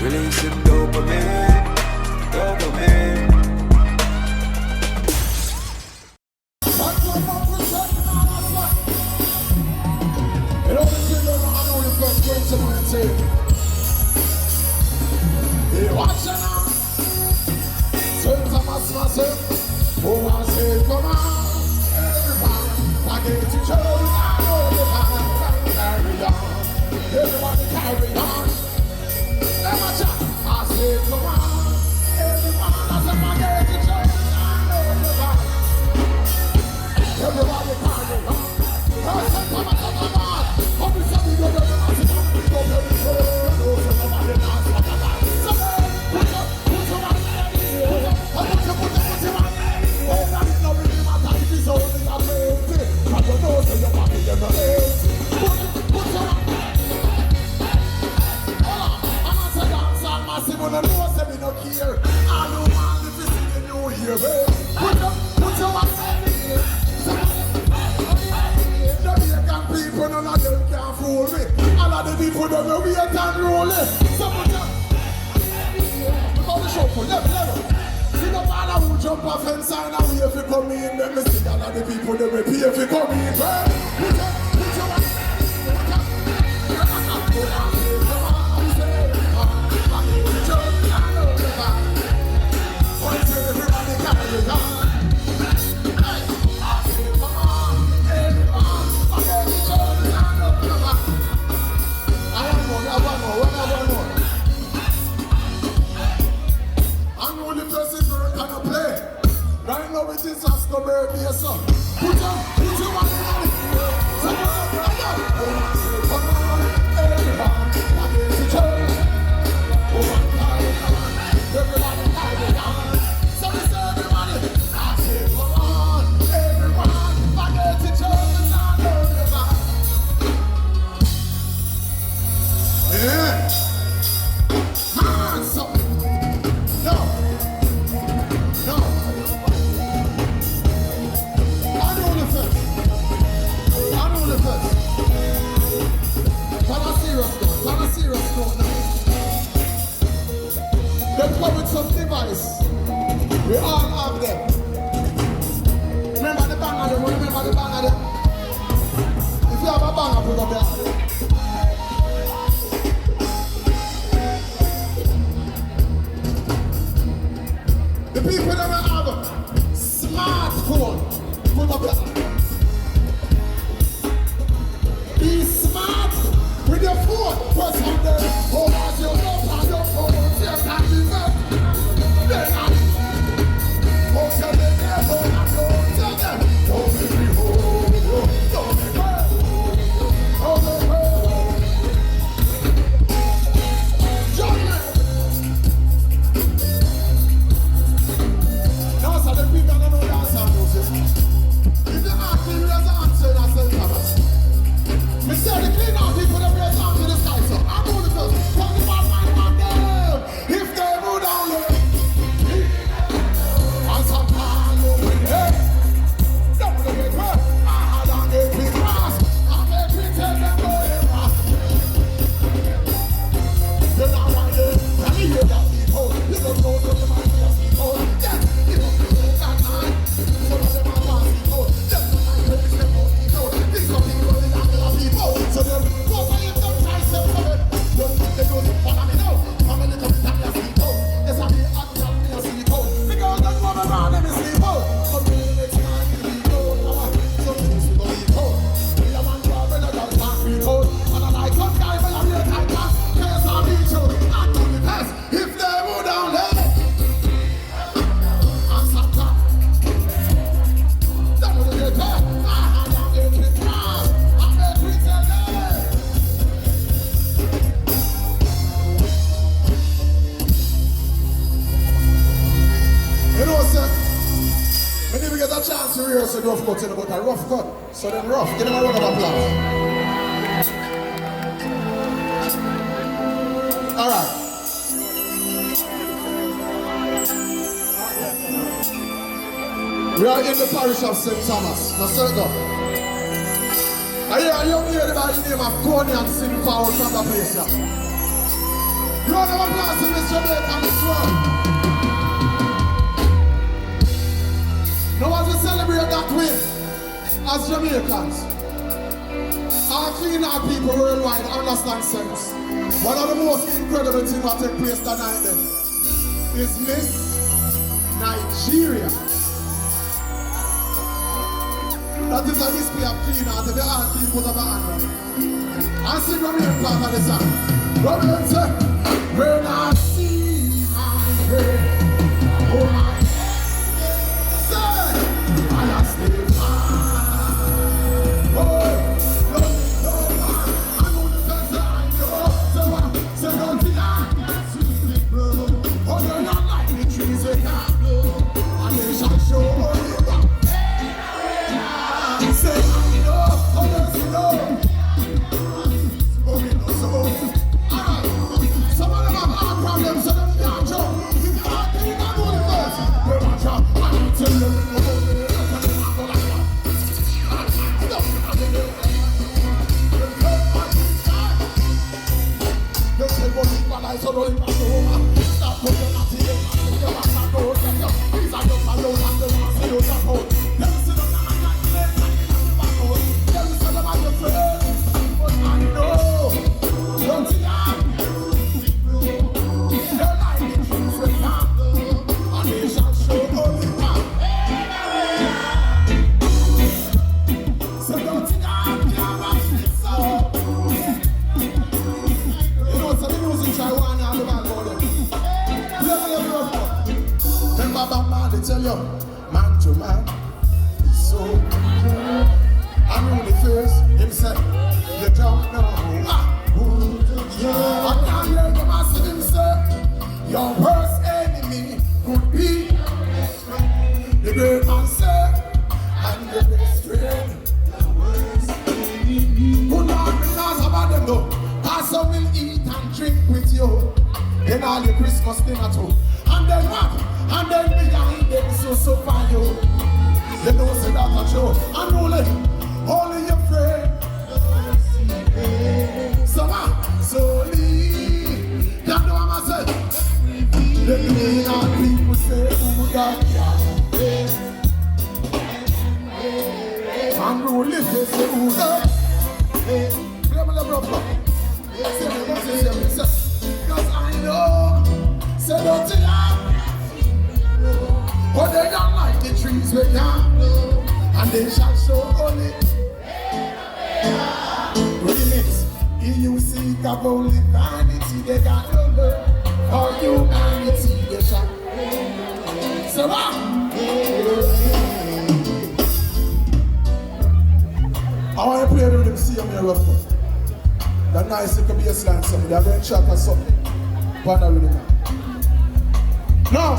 Releasing dopamine, dopamine. You know the children, I know the first great humanity. Hey, watch it now. Turn to massive. Oh, I say, come on. Everybody, I get to church. I know the man carry on. Everybody carry on. Let my child, I say, come on. Everybody, I say, I get to church. I know the man. Everybody carry on. I say, come on. People don't know we are done rolling. Someone jump. We got the show for level. We don't matter who jump off and sign away if you come in. Let me see all of the people that will pay if you come in. Put your the people that have a smartphone, put up your hand. Be smart with your phone. Press on there. Hold on your phone on your phone. You can't be back. Then I hold your leg there. Hold on your leg. Don't make me hold. Don't make me hold. Don't make me hold. Judgment. Now, so the people that know dance and music. If you ask me, raise your hand, say that's St. Thomas. Me say the clean out people that raise hand to the sky, so I'm going to first. Come to my mind, man, them. If they move down low, and some time you will hear. Don't put away her. I had on a big grass. I make me tell them go in. You're not right there. Let me hear that people. You don't know the man here, people. Yes, you don't know that night. Some of them are one people. Just the night when we step out, people. These are people that are people. So them go for him, don't try to step for it. Don't think they don't follow me now. I'm a little bit of your people. Yes, I'm here at the your people. Because that's what I'm around them is people. But really next time you be cold. Some things we don't eat cold. We are one brother that don't can't be cold. And I like some guy when I'm here tight back. Cause I'll be true. I do the best. If they move down there. I'm some top. That was a good time. I had on a big grass. I'm a pretender. You know, sir, when you get a chance to rehearse a rough cut, you know, but a rough cut. So then rough, give them a round of applause. All right. We are in the parish of St. Thomas. Now, sir, go. I hear a young lady by the name of Coney and sing forward from the place here. Round of applause to Miss Jamaica and Miss World. Now as we celebrate that win, as Jamaicans, our clean our people worldwide understand sense. One of the most incredible things that take place tonight then is Miss Nigeria. That is a display of clean art, the art team put up a hand on. And sing from here part of the song. Robin say, when I see my friend, oh my say, I stay fine. Oh, I know the best I know. So don't think I'm sweet, bro. Oh, you're not like the trees they can't blow. And they shall show you. Say I know, others know. Oh, we know so. Alright, some of them have heart problems, so them can't jump. You can't think I'm going first. They watch out, I don't tell you. They say, but people like so don't pass over. Stop putting that in your back and go. These are just alone and they want to see you jump out. Them see them not like that. But I know, don't see that. They're like the kings with candle, and they shall show only one. So don't see that, so. You know, so the music try one and the man go there. Then Baba Man, they tell you, man to man, so. I know the first, him said, you don't know who you are. I can't hear the master him say, your worst enemy could be the great man say, and the best friend, the worst enemy. Good Lord, because about them though, Pastor will eat and drink with you, then all your Christmas dinner too. And then what? And then behind them so for you. You know say that a show, and only your friend. So leave. You know what I said? The mean and people say who got you. And who live they say who got. Play me the brother. Because I know. Say don't you laugh. But they don't like the trees we can't blow. And they shall show only. Remix, you seek of only vanity, they got no love for humanity, they shall. So what? I want to play with them, see them here rough. That nice little bassline, something, they're going to chat or something. Partner with them now.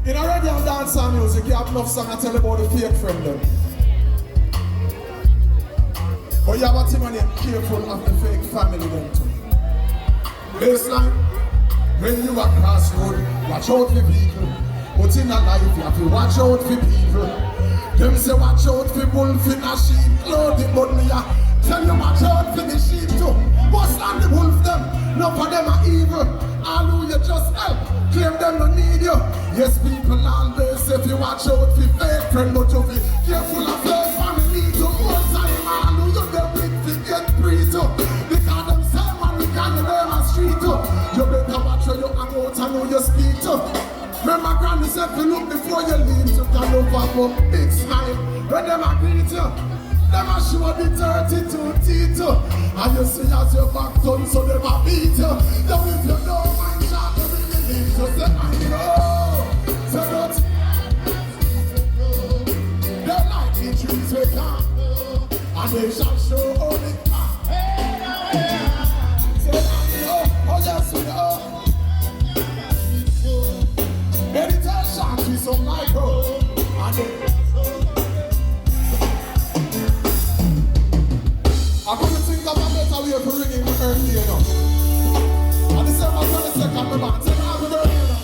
In a reggae and dancehall music, you have enough song to tell about the fake friend them. But you have a team and you're careful of the fake family them too. Baseline, when you are crossroad, watch out for people. But in a life, you have to watch out for people. Them say watch out for wolf in a sheep clothing, but me tell you watch out for the sheep too. What's not the wolf them? None of them are evil. All who you just help, claim them don't need you. Yes, people always say if you watch out for fake friend, but you be careful of fake family too. One time all who you get with to get free too. Because them say man, we can't get them on street too. You better watch how you hang out and who you speak to. Remember granny said to look before you leave, you can look up a big smile. When them agree to you, them a show the 32 teeth. And you see as your back done, so them a beat you. Now if you don't mind shot, you really need to say I know. Say don't. They like the trees we can't blow, and they shall show only. Say I know, oh yes we know. Meditation is on my road, and they. I couldn't think of a better way for ringing my birthday, you know. And December 22nd, my man, say happy birthday, you know.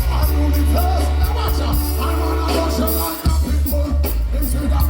I'm on the first, now watch out. I'm on a rush like a pitbull. They say that.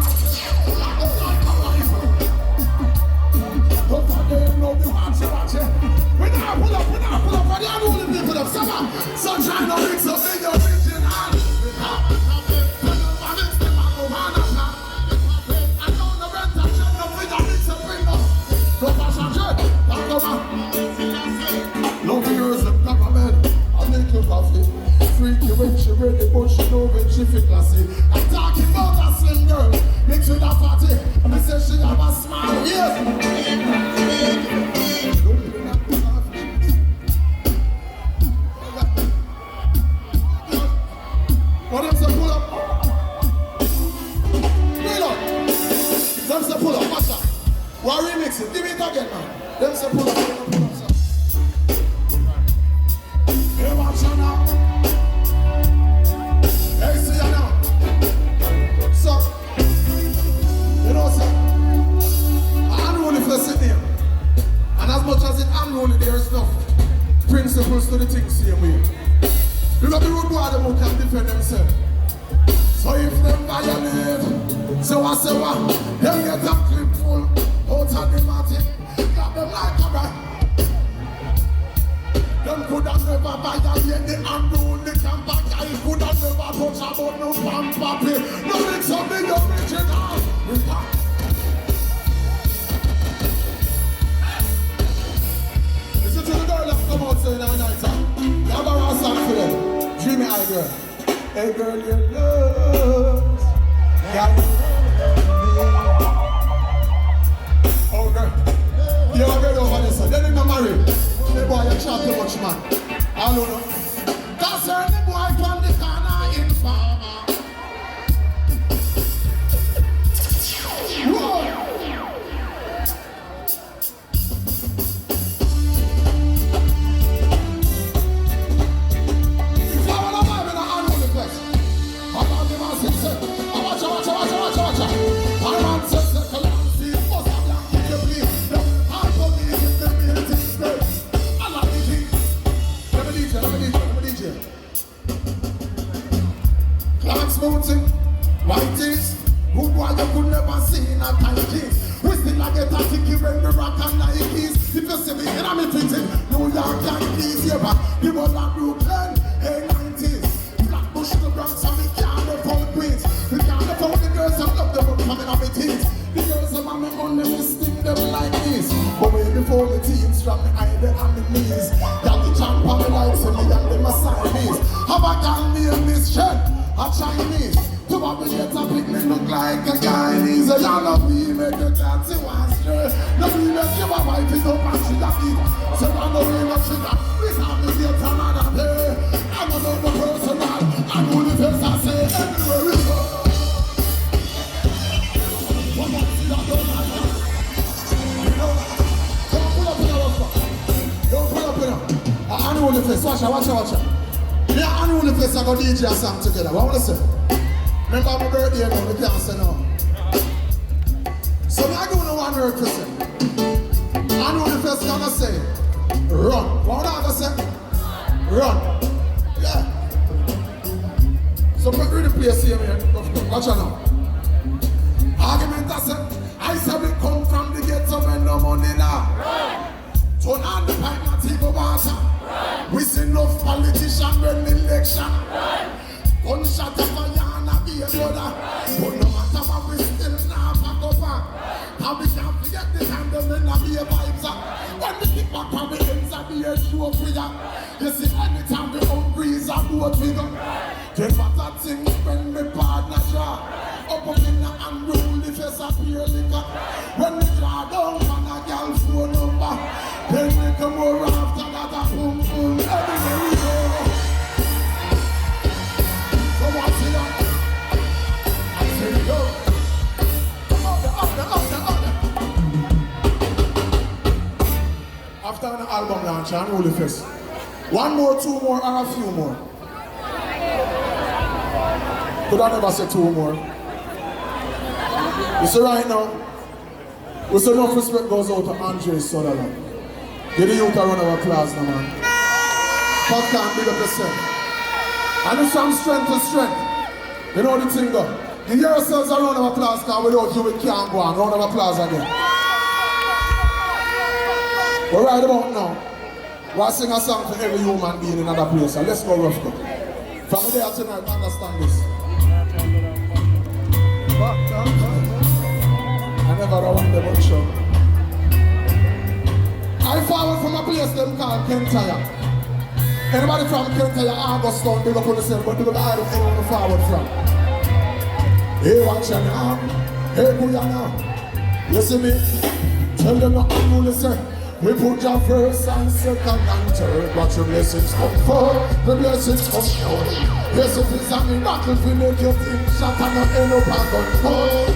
What remix it? Give me it again, man. Them say pull up, pull up, pull up, sir. Hey, watch out now. Hey, see ya now. So, you know, sir, I'm only for sitting here. And as much as it I'm only, there is enough principles to the things same way. You know the road boy them who can defend themselves. So if them violate, so I say what? Them get a clip full out of the matic. Got them like a rat. Them coulda never violate the unruly camp. I coulda never touch about no pan papi. No mix up the original. Listen to the girl that come out saying that night, huh? You have a raw song for them. Dreamy eye girl. Hey girl, you love. Yeah, you love me. Oh girl. You ever heard over this? Then you married. The boy you chat too much, man. I don't know. Cause her the boy from the corner in farmer. Whoa. White things, good boy you could never see in a tight jeans. We still like a ticky when the rock and Nikes. If you see me in a me fitting, New York Yankees, yeah, but people like Brooklyn, hey 90s. Flatbush the Bronx and we can't afford Queens. We can't afford the girls that love them coming on me teens. The girls that want me only listing them like this. But way before the teens, from me eye and the knees. Got the jump on me like me and them a Siamese. Have a girl name this shit, a Chinese. Probably get a pick me look like a Chinese. You know me make you fancy one straight. No me make you a wife it up and she got it. So I know we not she got. We have to get another day. I don't know the personal. I know the face I say anywhere we go. One more thing I don't like that. You know, don't pull up in a rough. Don't pull up in a. I know the face. Watch out, watch out, watch out. Yeah, I know the face I go DJ a song together. What I want to say? Remember my birthday now, we can't say no. So I don't know one word to say. I know the first gonna say, run. What would I gonna say? Run. Yeah. So put the place here, man. Watch out now. Argument I say, I say we come from the ghetto when no money now. Turn on the pipe and take a water. We see enough politicians when election. Gunshot of a yarn and be a brother. But no matter what we still now back up. And we can't forget the time them in a be a vibes. When we kick back on the ends and be a show for ya. You see anytime we hungry is a boat figure. Then what that thing when me partner draw. Up in the unruly face of pure liquor. When we draw down on a girl phone number. Then we come over after that a boom boom. Everywhere we go. After an album launch and Holy Fest, one more, two more, or a few more? Could I never say two more? You see right now, we say enough respect goes out to Andre Sutherland. Give the youth a round of applause now, man. Popcorn, big up yourself. And it's from strength to strength. You know the thing though. Give yourselves a round of applause because without you we can't go on. Round of applause again. But right about now, we'll sing a song for every human being in another place. So let's go rough go. From there tonight, understand this. I never want the bunch show. I forward from a place them called Kentire. Anybody from Kentire, Augustown, big up on yourself, but do the I don't anyone forward from. Hey, watch ya now. Hey, who ya now? You see me? Tell them not to listen. We put your first and second and third. Watch your blessings come forth. The blessings come forth. Yes, it is a miracle to make you think. Shut up and end up and gun. Go,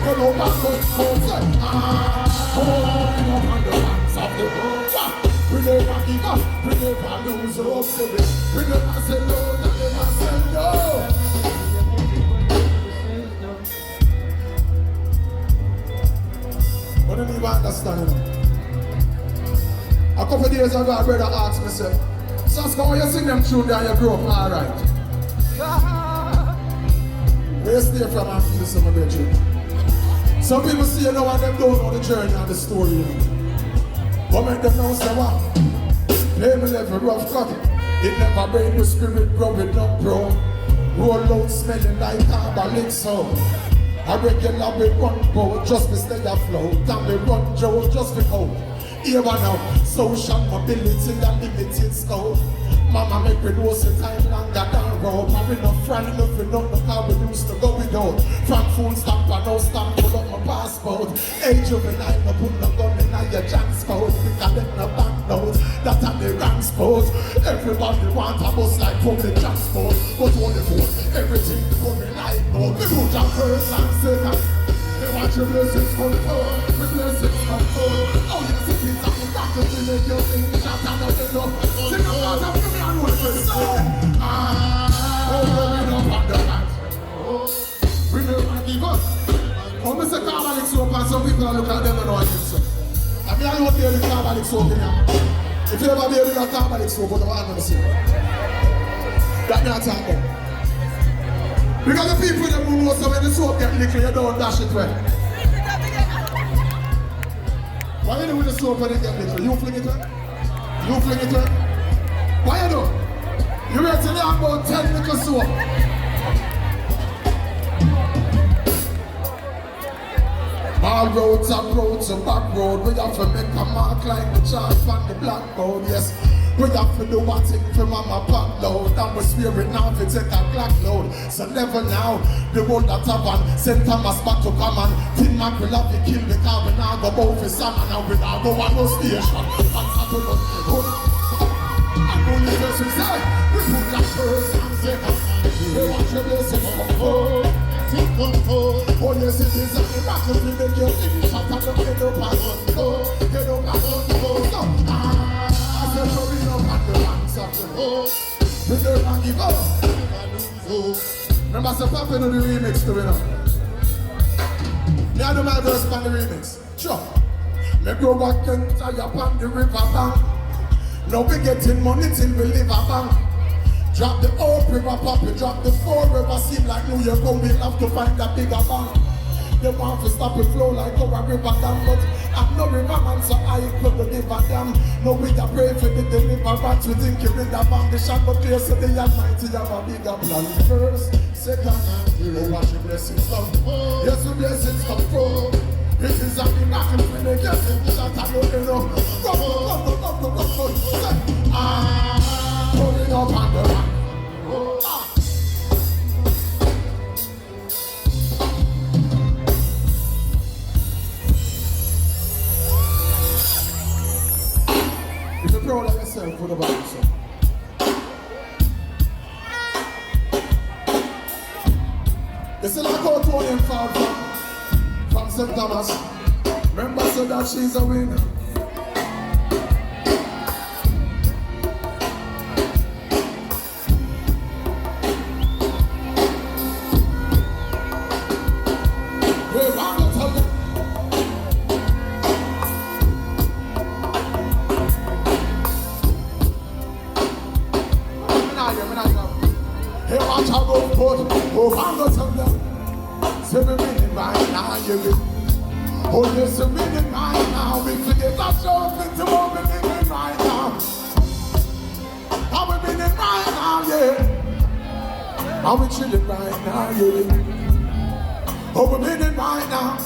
end up and gun. so up to it. We never say no, never say no. I don't even understand it. A couple of days ago, a brother asked me, say, Saska, when you sing them tune there, you grow up alright. Where you stay from and feel some of it. Some people see you know and them don't know the journey and the story. You know. But make them know, say, what? Play me level rough cut. It never break the spirit, grow it up, bro. Roll out smelling like carbolic so. I regular with one boat, just to stay afloat. And we run Joe, just to cope. Here and now, social mobility and limited scope. Mama make me know say time longer than rope. And we not friend enough, we not know how we used to go without. From phone stamp and no stamp, pull up my passport. Age of a nine, no put no gun in your junk spot. We can let no banknotes, that are the rank sport. Everybody want a bus like public transport. But only for everything coming like no. We put our first and second. They watch your blessings come forward, the blessings come forward. Oh yes, it is I'm back to make your thing shut and nothing up. Sing about the women and women say we don't want the right. We never give up. Oh, Mr. Carbolic soap and some people look at them and know what you say. I mean, I don't hear the carbolic soap in here. If you ever hear the carbolic soap, what do I never see? That me I talk about. Because the people that know so when the soap get liquid, you don't dash it well. Why you do with the soap when it get liquid? You fling it well? You fling it well? Why you do? You ready to learn about 10 little soap? All roads are roads and back road. We have to make a mark like the chart on the blackboard, yes. We have to do one thing for mama pot load. And we swear it now to take a black load. So never now, the world that have on St. Thomas back to come on. Tin Mackerel have to kill the car. We now go both for salmon and we now go on no station. And Saturday, and only person say, we put that first and second. We watch your blessings come forward. Oh yes it is, and the battle will make you think. Shut up and get up and go. Get up and go. I said hurry up at the ranks of the host. We don't give up. Remember I said Papa do the remix to it now. Me I do my verse on the remix. Sure. Me go back and tie up on the river bank. Now we getting money till we live a bank. Drop the old river poppy, drop the 4 river. Seem like New York, we'll have to find a bigger bank. They want to stop it flow like our river dam, but I'm no river man, so I couldn't give a damn. No, we are pray for the deliverance, we think you're in the foundation, but clear so the Almighty have a bigger plan. First, second, oh, watch your blessings come. Yes, your blessings come through. It is a miracle when they get it, shut up, no, no, go. Pulling up on the rock. If you're proud of yourself, what about yourself? You see like how Tony and Far from St. Thomas. Remember so that she's a winner. Oh, yes, we're winning right now. We forget our shows into what we're living right now. How we're winning right now, yeah. How we chilling right now, yeah. Oh, we're winning right now.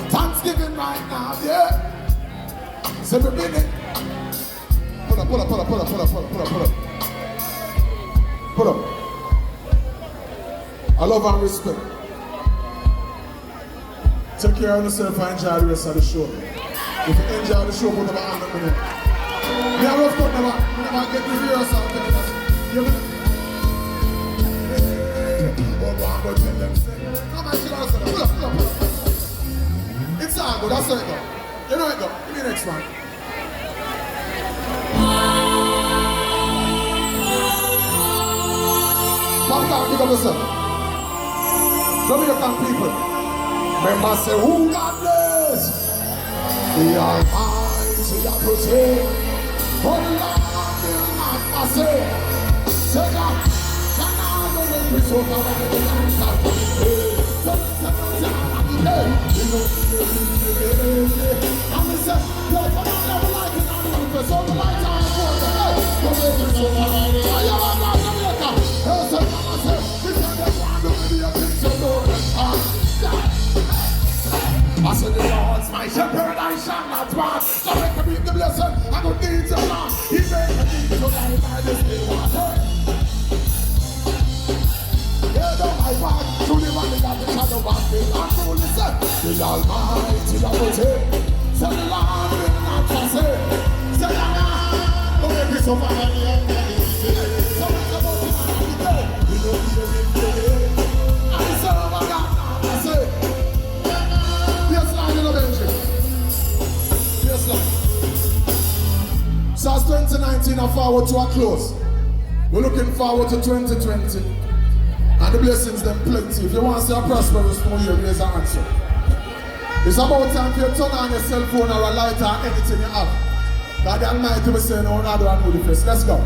Thanksgiving right now, yeah. So we're winning. Pull up. Put up. I love and respect. Take care of yourself and enjoy the rest of the show. If you enjoy the show, put them on the minute. Me a rough cut never get the rehearsal. You know? Oh, go tell them, say. Come on, chill out, pull up. It's all good, that's how it go. You know it go. Give me the next one. Sometimes pick up yourself. Jamaican people. Remember say, who God bless? The Almighty that protect. For the Lord will not forsake. Say God, can I go and be so far away the land of the day? So let's have a time of the day. We know the and we say, yo, come on, never like it, I'm going to so the light on the board. Hey, come here, so far away. I am a man, Jamaica. Hey, so come on, say, we tell them one of the things you know that I said the Lord's my shepherd, I shall not want. So make me the blessing, I don't need to long. He made me to lie by the still water. Yeah, don't I want to the one that the shadow of the Lord to listen. The Almighty that will take. So the Lord will not forsake. Say that man, don't make me so far and so much about the day. We don't hear him today. I serve a God, I say. Yes, Lord. So as 2019 are forward to a close. We're looking forward to 2020. And the blessings them plenty. If you want to see a prosperous new year, here's an answer. It's about time for you to turn on your cell phone or a lighter or anything you have. God the Almighty will say, no, not one with the face. Let's go.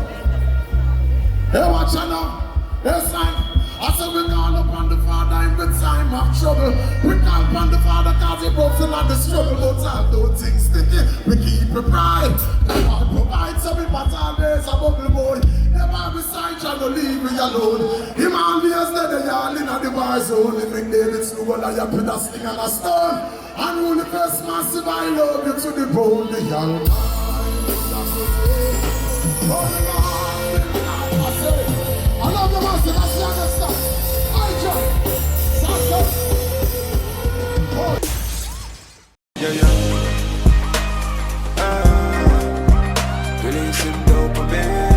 Hey, watch out now. Yes, son. I said we call upon the Father in the time of trouble. We call upon the Father cause he broke the land of struggle. But all those things sticky, we keep it pride. God provides some but always a bubble boy. Never beside you, no leave me alone. Him always there, they all in the war zone. He make David slow like you put a sling and a stone. And who the first massive I love you to the bone. The young man, I love the master, that's the other stuff. I just, Sasa. Oh. Yeah. Releasing dopamine.